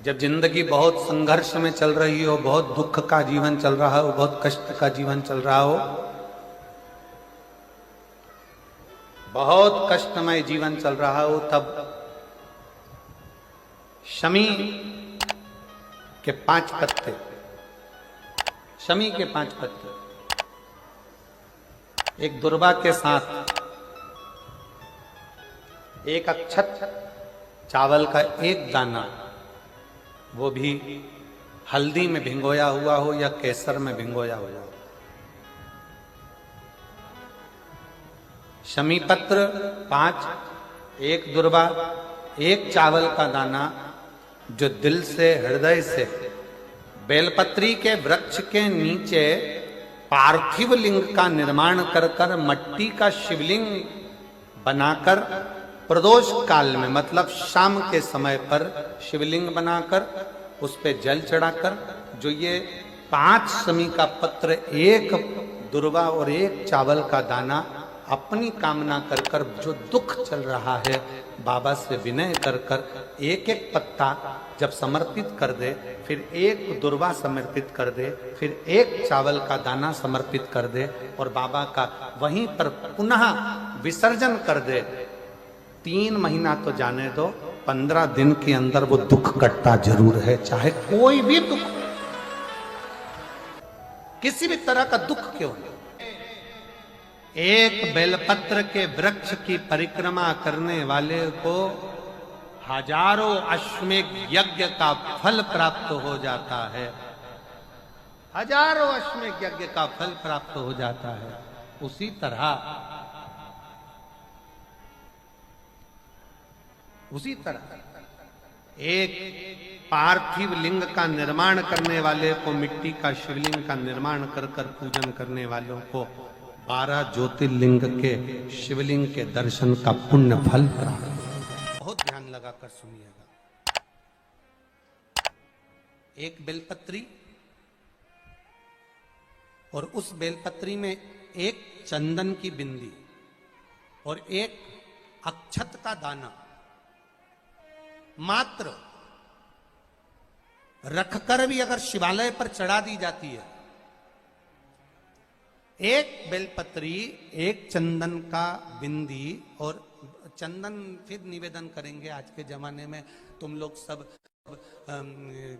जब जिंदगी बहुत संघर्ष में चल रही हो, बहुत दुख का जीवन चल रहा हो, बहुत कष्ट का जीवन चल रहा हो, बहुत कष्टमय जीवन चल रहा हो, तब शमी के 5 पत्ते, शमी के 5 पत्ते एक दुर्वा के साथ एक अक्षत चावल का एक दाना, वो भी हल्दी में भिंगोया हुआ हो या केसर में भिंगोया हुआ हो, शमी पत्र 5, एक दुर्वा, एक चावल का दाना, जो दिल से हृदय से बेलपत्री के वृक्ष के नीचे पार्थिव लिंग का निर्माण कर कर मट्टी का शिवलिंग बनाकर प्रदोष काल में, मतलब शाम के समय पर शिवलिंग बनाकर उस पे जल चढ़ाकर, जो ये 5 शमी का पत्र, एक दुर्वा और एक चावल का दाना, अपनी कामना कर कर, जो दुख चल रहा है बाबा से विनय कर कर एक एक पत्ता जब समर्पित कर दे, फिर एक दुर्वा समर्पित कर दे, फिर एक चावल का दाना समर्पित कर दे और बाबा का वहीं पर पुनः विसर्जन कर दे, 3 महीना तो जाने दो, 15 दिन के अंदर वो दुख कटता जरूर है, चाहे कोई भी दुख, किसी भी तरह का दुख क्यों नहीं। एक बेलपत्र के वृक्ष की परिक्रमा करने वाले को हजारों अश्वमेध यज्ञ का फल प्राप्त हो जाता है, हजारों अश्वमेध यज्ञ का फल प्राप्त हो जाता है। उसी तरह एक पार्थिव लिंग का निर्माण करने वाले को, मिट्टी का शिवलिंग का निर्माण कर कर पूजन करने वालों को 12 ज्योतिर्लिंग के शिवलिंग के दर्शन का पुण्य फल प्राप्त। बहुत ध्यान लगाकर सुनिएगा। एक बेलपत्री और उस बेलपत्री में एक चंदन की बिंदी और एक अक्षत का दाना मात्र रखकर भी अगर शिवालय पर चढ़ा दी जाती है, एक बेलपत्री, एक चंदन का बिंदी, और चंदन फिर निवेदन करेंगे। आज के जमाने में तुम लोग सब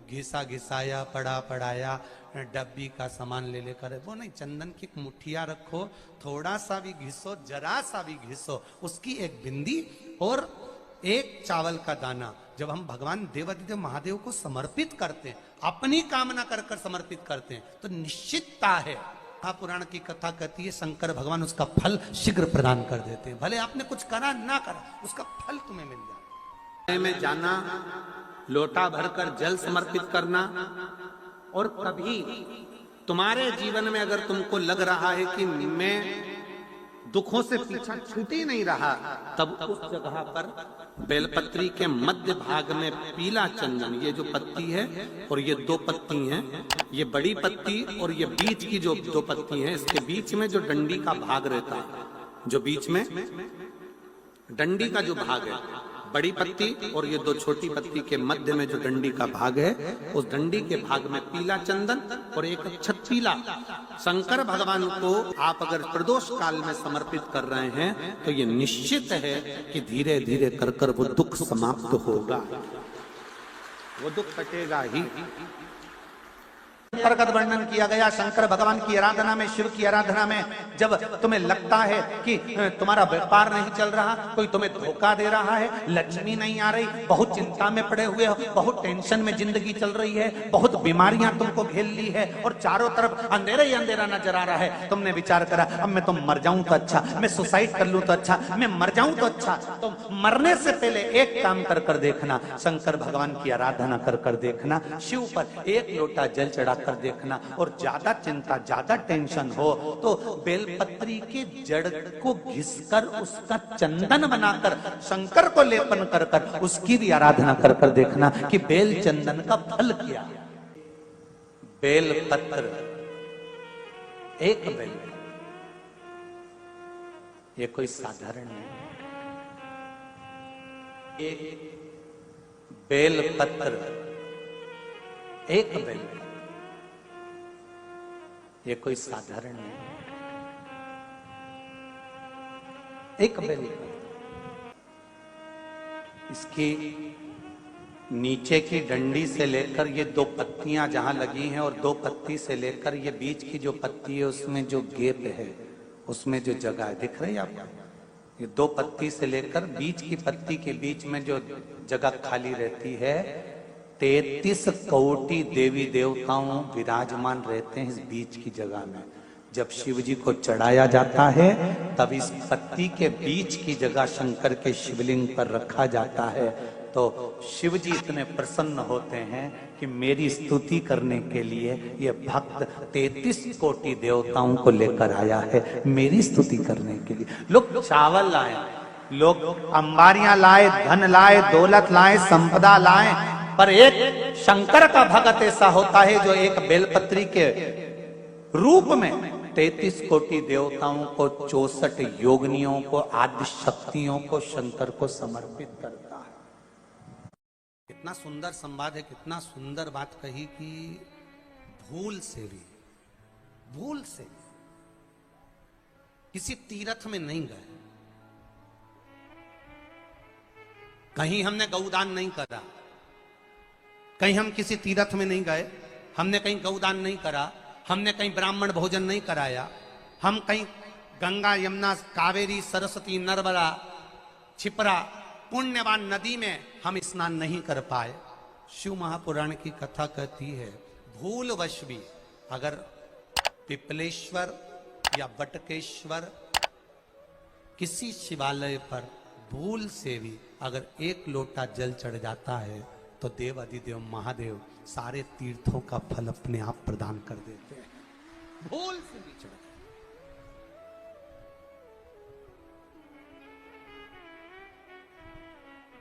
घिसा घिसाया, पड़ा पड़ाया, डब्बी का सामान ले लेकर, वो नहीं, चंदन की एक मुठिया रखो, थोड़ा सा भी घिसो, जरा सा भी घिसो, उसकी एक बिंदी और एक चावल का दाना, जब हम भगवान देवाधिदेव महादेव को समर्पित करते हैं, अपनी कामना कर कर समर्पित करते हैं, तो निश्चितता है, पुराण की कथा कहती है, शंकर भगवान उसका फल शीघ्र प्रदान कर देते हैं। भले आपने कुछ करा ना करा, उसका फल तुम्हें मिल जाए। में जाना, लोटा भरकर जल समर्पित करना, और कभी तुम्हारे जीवन में अगर तुमको लग रहा है कि मैं दुखों से पीछा छूट ही नहीं रहा, तब उस जगह पर बेलपत्री के मध्य भाग में पीला चंदन, ये जो पत्ती है और ये 2 पत्ती हैं, ये बड़ी पत्ती और ये बीच की जो 2 पत्ती हैं, इसके बीच में जो डंडी का भाग रहता है, जो बीच में डंडी का जो भाग है, बड़ी पत्ती और ये 2 छोटी पत्ती के मध्य में जो डंडी का भाग है, उस डंडी के भाग में पीला चंदन और एक अक्षत पीला, शंकर भगवान को आप अगर प्रदोष काल में समर्पित कर रहे हैं, तो ये निश्चित है कि धीरे धीरे कर कर वो दुख समाप्त होगा, वो दुख कटेगा ही। प्रकट वर्णन किया गया शंकर भगवान की आराधना में, शिव की आराधना में, जब तुम्हें लगता है कि तुम्हारा व्यापार नहीं चल रहा, कोई तुम्हें धोखा दे रहा है, लक्ष्मी नहीं आ रही, बहुत चिंता में पड़े हुए हो, बहुत टेंशन में जिंदगी चल रही है, बहुत बीमारियां तुमको घेर ली है और चारों तरफ अंधेरा ही अंधेरा नजर आ रहा है, तुमने विचार करा अब मैं तो मर जाऊं तो अच्छा, मैं सुसाइड कर लूं तो अच्छा, मैं मर जाऊं तो अच्छा, तो मरने से पहले एक काम कर कर देखना, शंकर भगवान की आराधना कर कर देखना, शिव पर एक लोटा जल चढ़ा कर देखना, और ज्यादा चिंता, ज्यादा टेंशन हो तो बेलपत्री के जड़ को घिसकर उसका चंदन बनाकर शंकर को लेपन कर कर उसकी भी आराधना कर कर देखना कि बेल चंदन का फल क्या। बेलपत्र, एक बेल, ये कोई साधारण नहीं, एक बेलपत्र एक बेल, ये कोई साधारण नहीं, एक बेल। इसकी नीचे की डंडी से लेकर ये दो पत्तियां जहां लगी हैं, और दो पत्ती से लेकर ये बीच की जो पत्ती है उसमें जो गैप है, उसमें जो जगह है, दिख रही है आपको? ये दो पत्ती से लेकर बीच की पत्ती के बीच में जो जगह खाली रहती है, 33 कोटि देवी देवताओं विराजमान रहते हैं इस बीच की जगह में। जब शिव जी को चढ़ाया जाता है तब इस पत्ती के बीच की जगह शंकर के शिवलिंग पर रखा जाता है। तो शिव जी इतने प्रसन्न होते हैं कि मेरी स्तुति करने के लिए ये भक्त 33 कोटि देवताओं को लेकर आया है, मेरी स्तुति करने के लिए। लोग चावल लाए, लोग अंबारियां लाए, धन लाए, दौलत लाए, संपदा लाए, पर एक शंकर का भक्त ऐसा होता है जो एक बेलपत्री के रूप में 33 कोटि देवताओं को, 64 योगिनियों को, आदि शक्तियों को शंकर को समर्पित करता है। कितना सुंदर संवाद है, कितना सुंदर बात कही कि भूल से भी, भूल से किसी तीर्थ में नहीं गए, कहीं हमने गौदान नहीं करा, कहीं हम किसी तीर्थ में नहीं गए, हमने कहीं गौदान नहीं करा, हमने कहीं ब्राह्मण भोजन नहीं कराया, हम कहीं गंगा यमुना कावेरी सरस्वती नर्मदा छिपरा पुण्यवान नदी में हम स्नान नहीं कर पाए। शिव महापुराण की कथा कहती है भूलवश भी अगर पिपलेश्वर या बटकेश्वर किसी शिवालय पर भूल से भी अगर एक लोटा जल चढ़ जाता है तो देव अधिदेव महादेव सारे तीर्थों का फल अपने आप प्रदान कर देते हैं। भूल से भी चढ़,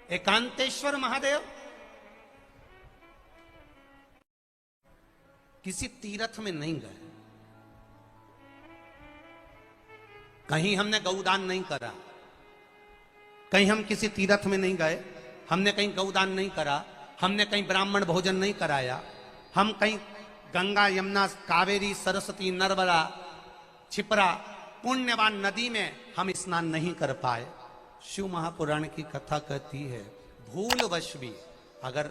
एकांतेश्वर महादेव किसी तीर्थ में नहीं गए, कहीं हमने गौदान नहीं करा, कहीं हम किसी तीर्थ में नहीं गए, हमने कहीं गौदान नहीं करा, हमने कहीं ब्राह्मण भोजन नहीं कराया, हम कहीं गंगा यमुना कावेरी सरस्वती नर्मदा छिपरा पुण्यवान नदी में हम स्नान नहीं कर पाए। शिव महापुराण की कथा कहती है भूलवश भी अगर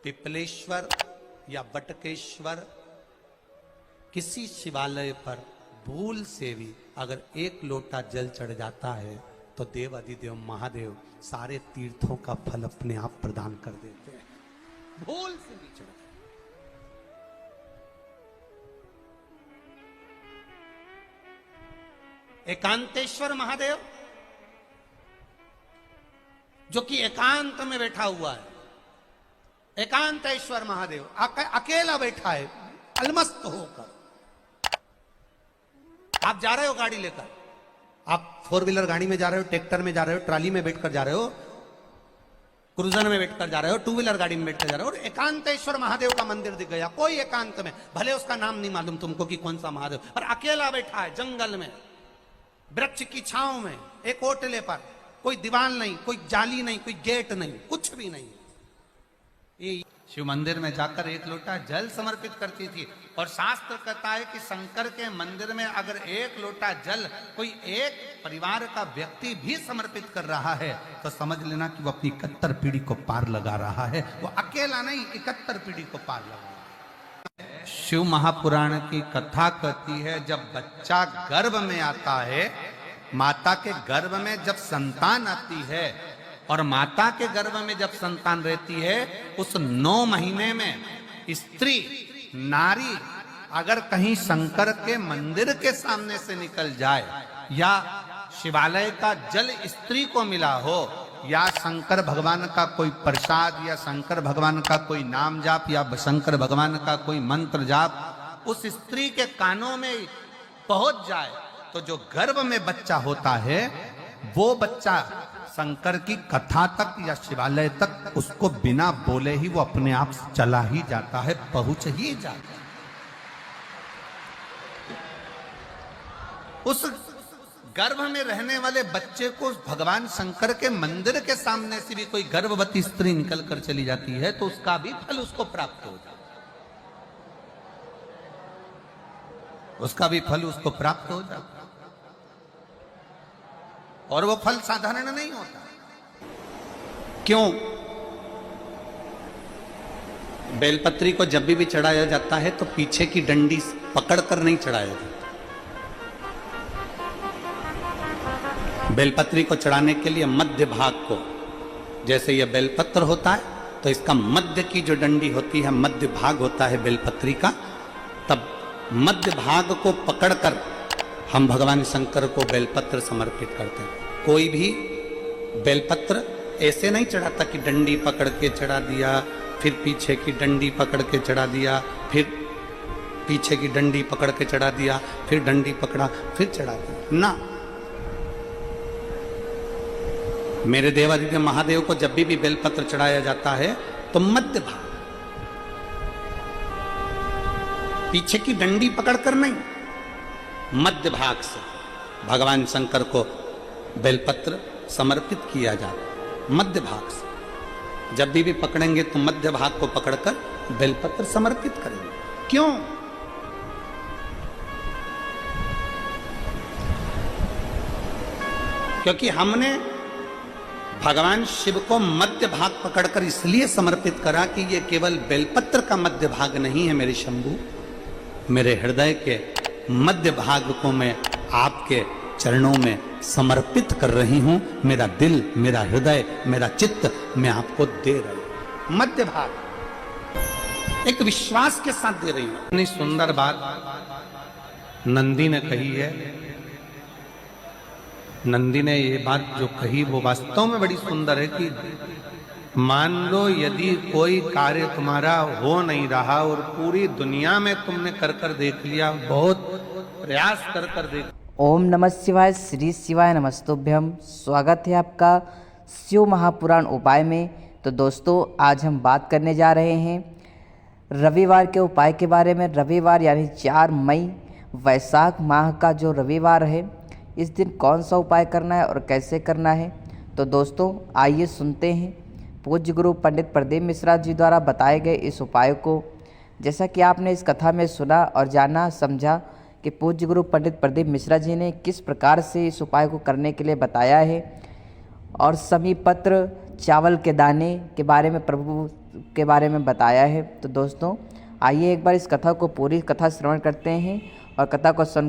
पिपलेश्वर या बटकेश्वर किसी शिवालय पर भूल से भी अगर एक लोटा जल चढ़ जाता है तो देव अधिदेव महादेव सारे तीर्थों का फल अपने आप प्रदान कर देते हैं। भूल से भी चढ़, एकांतेश्वर महादेव जो कि एकांत में बैठा हुआ है, एकांतेश्वर महादेव अकेला बैठा है अलमस्त होकर। आप जा रहे हो गाड़ी लेकर, आप 4 व्हीलर गाड़ी में जा रहे हो, ट्रैक्टर में जा रहे हो, ट्राली में बैठकर जा रहे हो, क्रूजर में बैठकर जा रहे हो, 2 व्हीलर गाड़ी में बैठकर जा रहे हो, और एकांतेश्वर महादेव का मंदिर दिख गया, कोई एकांत में, भले उसका नाम नहीं मालूम तुमको कि कौन सा महादेव, पर अकेला बैठा है जंगल में, वृक्ष की छांव में, एक ओटले पर, कोई दीवार नहीं, कोई जाली नहीं, कोई गेट नहीं, कुछ भी नहीं। ये शिव मंदिर में जाकर एक लोटा जल समर्पित करती थी, और शास्त्र कहता है कि शंकर के मंदिर में अगर एक लोटा जल कोई एक परिवार का व्यक्ति भी समर्पित कर रहा है तो समझ लेना कि वो अपनी 71 पीढ़ी को पार लगा रहा है। वो अकेला नहीं, 71 पीढ़ी को पार लगा रहा है। शिव महापुराण की कथा कहती है जब बच्चा गर्भ में आता है, माता के गर्भ में जब संतान आती है और माता के गर्भ में जब संतान रहती है, उस 9 महीने में स्त्री नारी अगर कहीं शंकर के मंदिर के सामने से निकल जाए, या शिवालय का जल स्त्री को मिला हो, या शंकर भगवान का कोई प्रसाद, या शंकर भगवान का कोई नाम जाप, या शंकर भगवान का कोई मंत्र जाप उस स्त्री के कानों में पहुंच जाए, तो जो गर्भ में बच्चा होता है वो बच्चा शंकर की कथा तक या शिवालय तक उसको बिना बोले ही वो अपने आप चला ही जाता है, पहुंच ही जाता है। उस गर्भ में रहने वाले बच्चे को भगवान शंकर के मंदिर के सामने से भी कोई गर्भवती स्त्री निकल कर चली जाती है तो उसका भी फल उसको प्राप्त हो जाता है। उसका भी फल उसको प्राप्त हो जाता, और वो फल साधारण नहीं होता। क्यों? बेलपत्री को जब भी चढ़ाया जाता है तो पीछे की डंडी पकड़कर नहीं चढ़ाया जाता। बेलपत्री को चढ़ाने के लिए मध्य भाग को, जैसे यह बेलपत्र होता है तो इसका मध्य की जो डंडी होती है, मध्य भाग होता है बेलपत्री का, तब मध्य भाग को पकड़कर हम भगवान शंकर को बेलपत्र समर्पित करते हैं। कोई भी बेलपत्र ऐसे नहीं चढ़ाता कि डंडी पकड़ के चढ़ा दिया, फिर पीछे की डंडी पकड़ के चढ़ा दिया, फिर पीछे की डंडी पकड़ के चढ़ा दिया, फिर डंडी पकड़ा, फिर चढ़ा दिया ना। मेरे देवादिदेव महादेव को जब भी बेलपत्र चढ़ाया जाता है तो मध्य भाग, पीछे की डंडी पकड़कर नहीं, मध्य भाग से भगवान शंकर को बेलपत्र समर्पित किया जाता। मध्य भाग से जब भी पकड़ेंगे तो मध्य भाग को पकड़कर बेलपत्र समर्पित करेंगे। क्यों? क्योंकि हमने भगवान शिव को मध्य भाग पकड़कर इसलिए समर्पित करा कि ये केवल बेलपत्र का मध्य भाग नहीं है मेरे शंभू, मेरे हृदय के मध्य भाग को मैं आपके चरणों में समर्पित कर रही हूं। मेरा दिल, मेरा हृदय, मेरा चित्त मैं आपको दे रही हूं। मध्य भाग एक विश्वास के साथ दे रही हूं। इतनी सुंदर बात नंदी ने कही है। नंदी ने ये बात जो कही वो वास्तव में बड़ी सुंदर है कि मान लो यदि कोई कार्य तुम्हारा हो नहीं रहा और पूरी दुनिया में तुमने कर कर देख लिया, बहुत प्रयास कर कर देख। ओम नमः शिवाय, श्री शिवाय नमस्तुभ्यम। स्वागत है आपका शिव महापुराण उपाय में। तो दोस्तों, आज हम बात करने जा रहे हैं रविवार के उपाय के बारे में। रविवार यानी 4 मई वैशाख माह का जो रविवार है, इस दिन कौन सा उपाय करना है और कैसे करना है। तो दोस्तों, आइए सुनते हैं पूज्य गुरु पंडित प्रदीप मिश्रा जी द्वारा बताए गए इस उपाय को। जैसा कि आपने इस कथा में सुना और जाना समझा कि पूज्य गुरु पंडित प्रदीप मिश्रा जी ने किस प्रकार से इस उपाय को करने के लिए बताया है, और समी पत्र चावल के दाने के बारे में, प्रभु के बारे में बताया है। तो दोस्तों, आइए एक बार इस कथा को, पूरी कथा श्रवण करते हैं और कथा को सुन